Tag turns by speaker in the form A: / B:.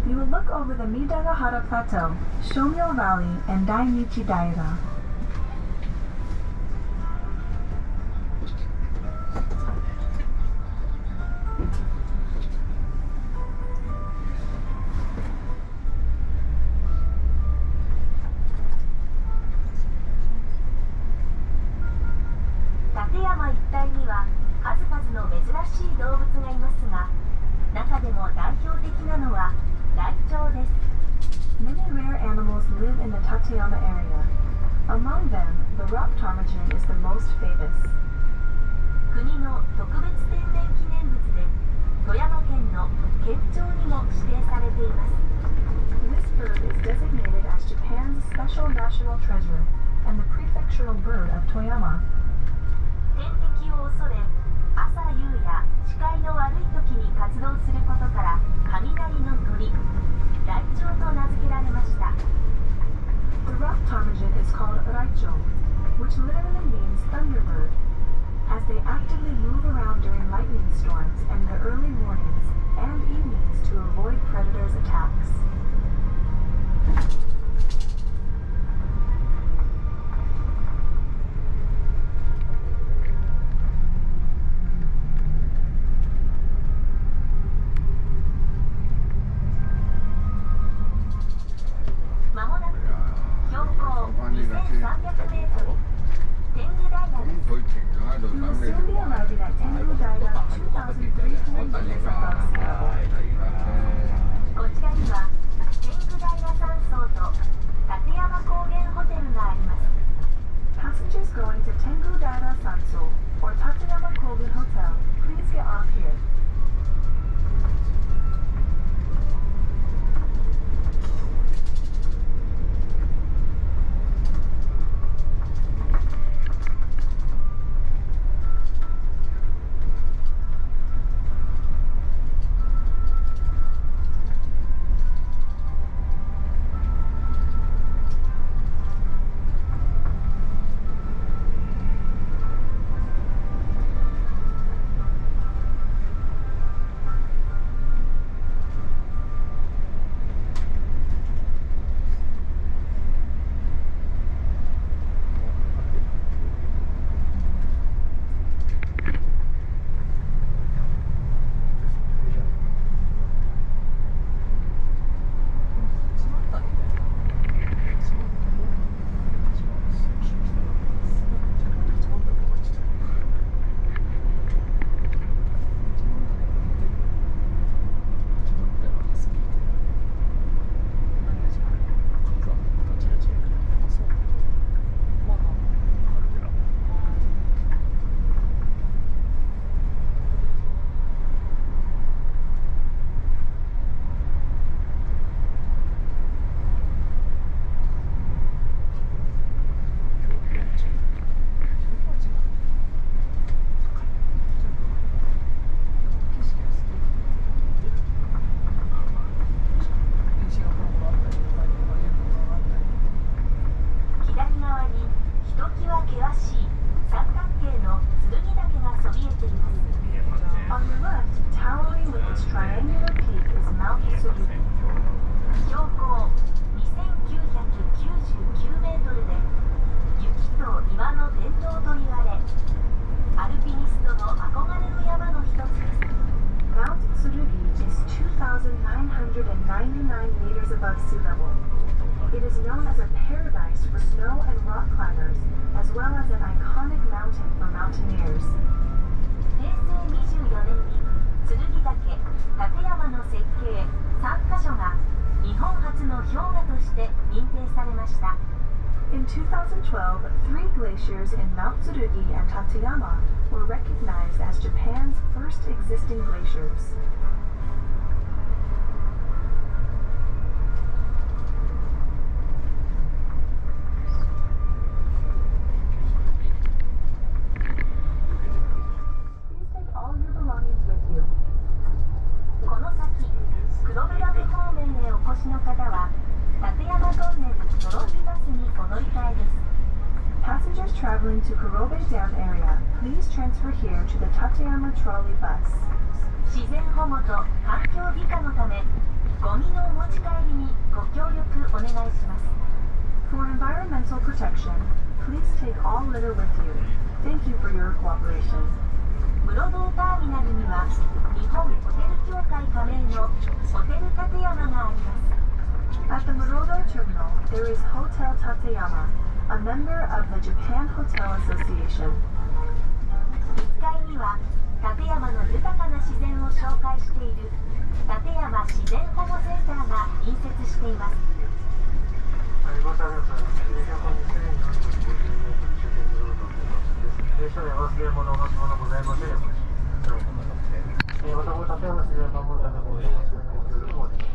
A: You will look over the Midagahara Plateau, Shomyo Valley, and Dainichi Daira. Many rare animals live in the Tateyama area. Among them, the rock ptarmigan is the most famous.
B: 国の特別天然記念物で富山県の県庁にも指定されています。
A: This bird is designated as Japan's special national treasure and the prefectural bird of Toyama.
B: 天敵を恐れ、朝夕や視界の悪い時に活動することから雷の鳥、ライチョウと名付けられました。
A: The rock ptarmigan is called Raicho, which literally means thunderbird. as they actively move around during lightning storms in the early mornings and evenings to avoid predators' attacks. We will soon be arriving at Tengu Daira 2,300 meters above sea level.
B: こちらには天狗平山荘と立山高原ホテルがあります。
A: Passengers going to Tengu Daira Sanso or Tateyama Kogen Hotel, please get off here. 2,999 meters above sea level. It is known as a paradise for snow and rock climbers, as well as an iconic mountain for mountaineers.
B: 平成24年に剣岳、立山の雪渓3カ所が日本初の氷河として認定されました。
A: In 2012, 3 glaciers in Mount Tsurugi and Tateyama were recognized as Japan's first existing glaciers. Please take all your belongings with you.
B: この先、黒部ダム方面へお越しの方は立山トンネルドロッピバスにお乗り換えです。
A: Passengers traveling to Kurobe Dam area, please transfer here to the Tateyama trolley bus.
B: 自然保護と環境美化のため、ゴミのお持ち帰りにご協力お願いします。
A: For environmental protection, please take all litter with you. Thank you for your cooperation.
B: 室堂ターミナルには日本ホテル協会加盟のホテル立山があります。
A: At the Murodo Terminal, there is Hotel Tateyama, a member of the Japan Hotel Association.
B: 1階には立山の豊かな自然を紹介している立山自然保護センターが隣接しています。
C: ご車両から920円の終点のルートです。列車で忘れ物、お持ち物ございませんように。また、立山自然を守るためご協力お願いします。